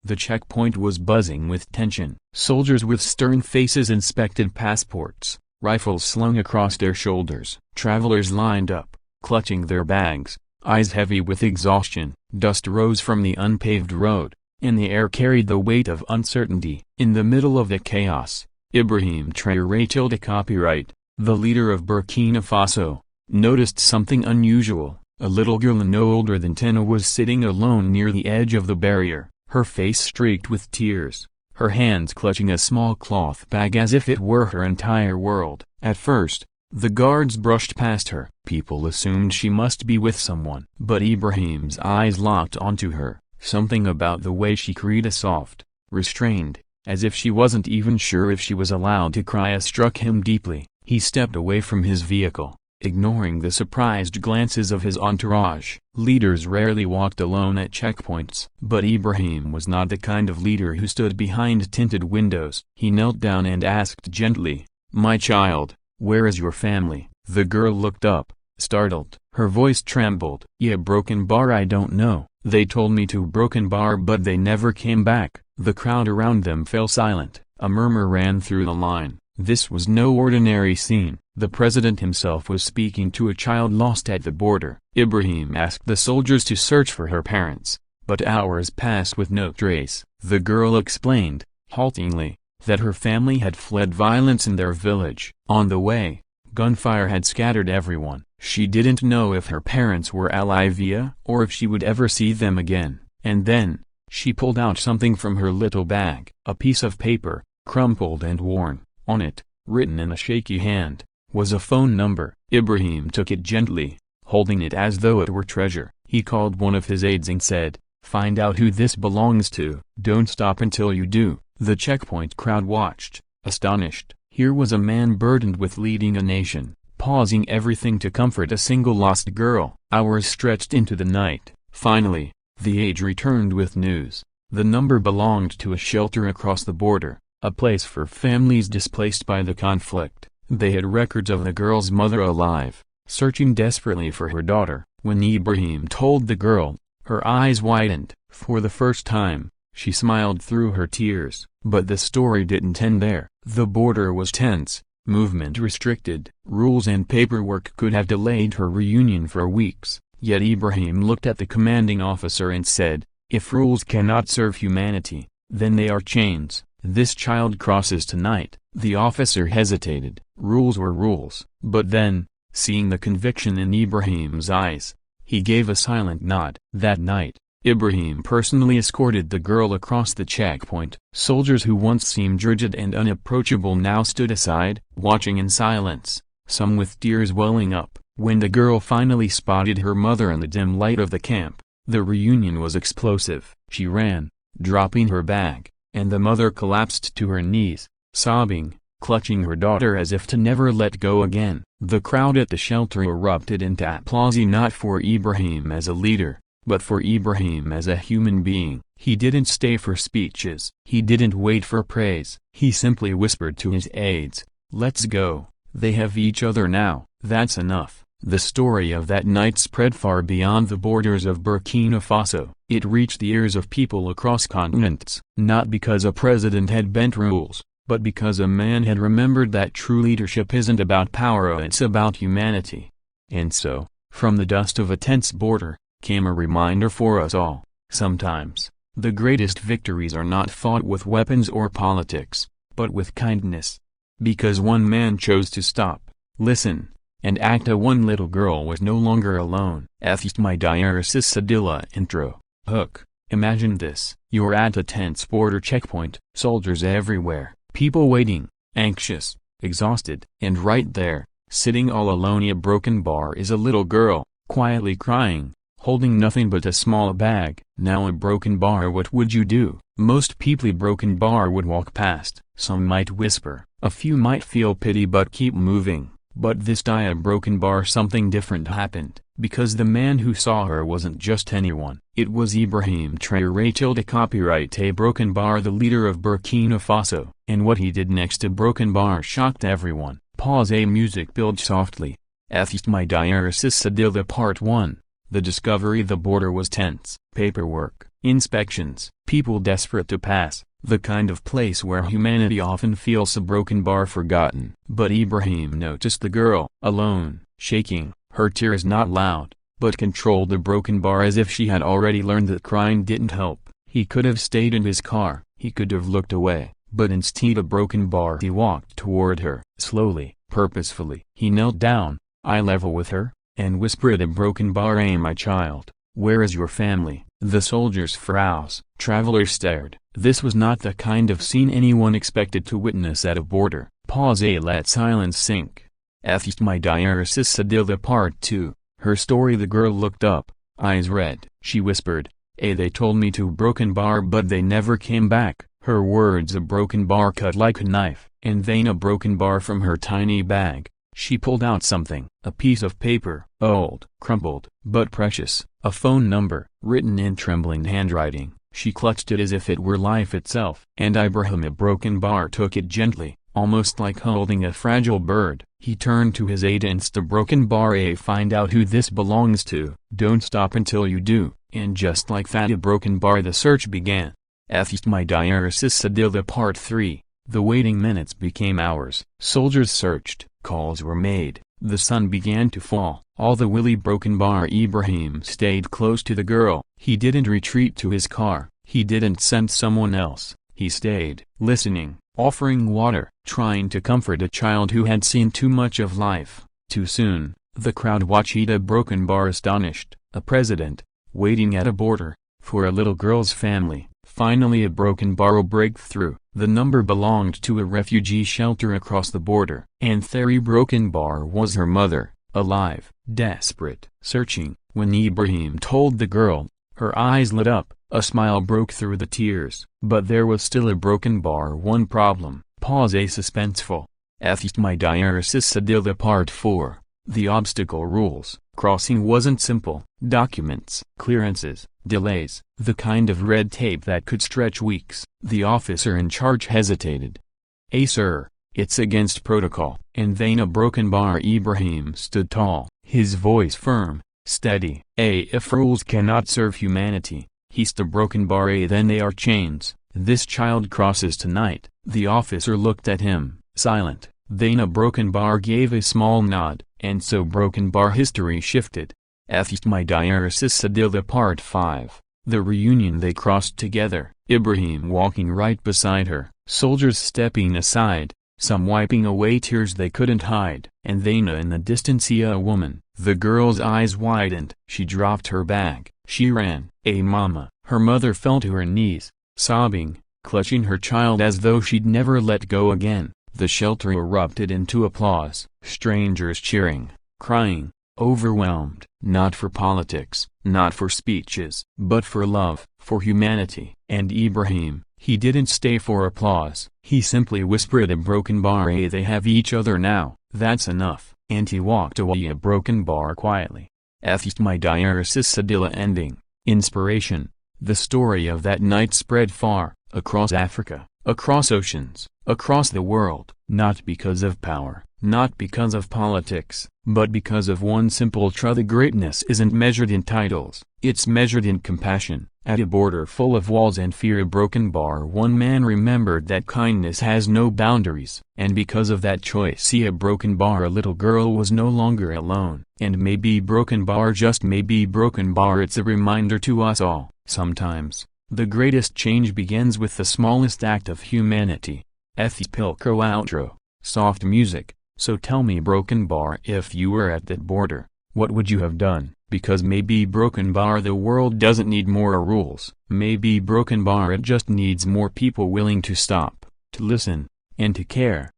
The checkpoint was buzzing with tension. Soldiers with stern faces inspected passports, rifles slung across their shoulders. Travelers lined up, clutching their bags, eyes heavy with exhaustion. Dust rose from the unpaved road, and the air carried the weight of uncertainty. In the middle of the chaos, Ibrahim Traoré copyright, the leader of Burkina Faso, noticed something unusual. A little girl no older than 10 was sitting alone near the edge of the barrier, her face streaked with tears, her hands clutching a small cloth bag as if it were her entire world. At first, the guards brushed past her. People assumed she must be with someone. But Ibrahim's eyes locked onto her, something about the way she cried, soft, restrained, as if she wasn't even sure if she was allowed to cry, struck him deeply. He stepped away from his vehicle, ignoring the surprised glances of his entourage. Leaders rarely walked alone at checkpoints. But Ibrahim was not the kind of leader who stood behind tinted windows. He knelt down and asked gently, "My child, where is your family?" The girl looked up, startled. Her voice trembled. "Yeah, Broken Bar, I don't know. They told me to Broken Bar but they never came back." The crowd around them fell silent. A murmur ran through the line. This was no ordinary scene. The president himself was speaking to a child lost at the border. Ibrahim asked the soldiers to search for her parents, but hours passed with no trace. The girl explained, haltingly, that her family had fled violence in their village. On the way, gunfire had scattered everyone. She didn't know if her parents were alive or if she would ever see them again. And then, she pulled out something from her little bag. A piece of paper, crumpled and worn. On it, written in a shaky hand, was a phone number. Ibrahim took it gently, holding it as though it were treasure. He called one of his aides and said, "Find out who this belongs to. Don't stop until you do." The checkpoint crowd watched, astonished. Here was a man burdened with leading a nation, pausing everything to comfort a single lost girl. Hours stretched into the night. Finally, the aide returned with news. The number belonged to a shelter across the border, a place for families displaced by the conflict. They had records of the girl's mother alive, searching desperately for her daughter. When Ibrahim told the girl, her eyes widened. For the first time, she smiled through her tears. But the story didn't end there. The border was tense, movement restricted. Rules and paperwork could have delayed her reunion for weeks. Yet Ibrahim looked at the commanding officer and said, "If rules cannot serve humanity, then they are chains. This child crosses tonight." The officer hesitated. Rules were rules. But then, seeing the conviction in Ibrahim's eyes, he gave a silent nod. That night, Ibrahim personally escorted the girl across the checkpoint. Soldiers who once seemed rigid and unapproachable now stood aside, watching in silence, some with tears welling up. When the girl finally spotted her mother in the dim light of the camp, the reunion was explosive. She ran, dropping her bag, and the mother collapsed to her knees, sobbing, clutching her daughter as if to never let go again. The crowd at the shelter erupted into applause, not for Ibrahim as a leader, but for Ibrahim as a human being. He didn't stay for speeches. He didn't wait for praise. He simply whispered to his aides, "Let's go. They have each other now. That's enough." The story of that night spread far beyond the borders of Burkina Faso. It reached the ears of people across continents, not because a president had bent rules, but because a man had remembered that true leadership isn't about power, it's about humanity. And so, from the dust of a tense border, came a reminder for us all. Sometimes, the greatest victories are not fought with weapons or politics, but with kindness. Because one man chose to stop, listen, and act. One little girl was no longer alone. My dialysis Sadilla intro. Hook. Imagine this. You're at a tense border checkpoint, soldiers everywhere, people waiting, anxious, exhausted. And right there, sitting all alone in a broken bar is a little girl, quietly crying, holding nothing but a small bag. Now a broken bar, what would you do? Most people broken bar would walk past. Some might whisper, a few might feel pity but keep moving. But this day at broken bar something different happened, because the man who saw her wasn't just anyone. It was Ibrahim Traoré copyright a broken bar, the leader of Burkina Faso. And what he did next to broken bar shocked everyone. Pause. A music builds softly. My dialysis Sadilla Part 1. The discovery. The border was tense. Paperwork, Inspections. People desperate to pass, the kind of place where humanity often feels a broken bar forgotten. But Ibrahim noticed the girl, alone, shaking, her tears not loud, but controlled the broken bar as if she had already learned that crying didn't help. He could have stayed in his car, he could have looked away, but instead of broken bar he walked toward her, slowly, purposefully. He knelt down, eye level with her, and whispered a broken bar, "Hey my child, where is your family?" The soldiers froze. Travelers stared. This was not the kind of scene anyone expected to witness at a border. Pause. Let silence sink. My Diaresis Sadilla Part 2. Her story. The girl looked up, eyes red. She whispered, they told me to broken bar but they never came back." Her words a broken bar cut like a knife. And then a broken bar from her tiny bag. She pulled out something, a piece of paper, old, crumpled, but precious, a phone number, written in trembling handwriting. She clutched it as if it were life itself. And Ibrahim a broken bar took it gently, almost like holding a fragile bird. He turned to his aide and the broken bar, "Find out who this belongs to. Don't stop until you do." And just like that a broken bar the search began. My Diaresis Sadilla Part 3. The waiting minutes became hours. Soldiers searched, calls were made, the sun began to fall. All the willy broken bar. Ibrahim stayed close to the girl. He didn't retreat to his car, he didn't send someone else. He stayed, listening, offering water, trying to comfort a child who had seen too much of life, too soon. The crowd watched a broken bar astonished, a president, waiting at a border, for a little girl's family. Finally a broken bar break through. The number belonged to a refugee shelter across the border. And the broken bar was her mother, alive, desperate, searching. When Ibrahim told the girl, her eyes lit up, a smile broke through the tears. But there was still a broken bar. One problem. Pause. Suspenseful. My Diaresis Sadilla Part 4. The obstacle rules. Crossing wasn't simple. Documents, clearances, delays, the kind of red tape that could stretch weeks. The officer in charge hesitated. Sir, it's against protocol." And then a broken bar. Ibrahim stood tall, his voice firm, steady. If rules cannot serve humanity, he's the broken bar. Then they are chains. This child crosses tonight. The officer looked at him, silent. Then a broken bar gave a small nod, and so broken bar history shifted. My Diaresis Sadilla Part 5. The reunion. They crossed together, Ibrahim walking right beside her, soldiers stepping aside, some wiping away tears they couldn't hide. And then in the distance a woman. The girl's eyes widened. She dropped her bag. She ran. Mama. Her mother fell to her knees, sobbing, clutching her child as though she'd never let go again. The shelter erupted into applause, strangers cheering, crying, overwhelmed, not for politics, not for speeches, but for love, for humanity. And Ibrahim, he didn't stay for applause, he simply whispered a broken bar. They have each other now, that's enough. And he walked away a broken bar quietly. My Diaresis Sadilla Ending. Inspiration. The story of that night spread far, across Africa, across oceans, across the world, not because of power, not because of politics, but because of one simple truth. Greatness isn't measured in titles, it's measured in compassion. At a border full of walls and fear, a broken bar, one man remembered that kindness has no boundaries. And because of that choice, a broken bar, a little girl was no longer alone. And maybe broken bar, just maybe broken bar, it's a reminder to us all. Sometimes, the greatest change begins with the smallest act of humanity. Pilcro outro. Soft music. So tell me, broken bar, if you were at that border, what would you have done? Because maybe broken bar, the world doesn't need more rules. Maybe broken bar, it just needs more people willing to stop, to listen, and to care.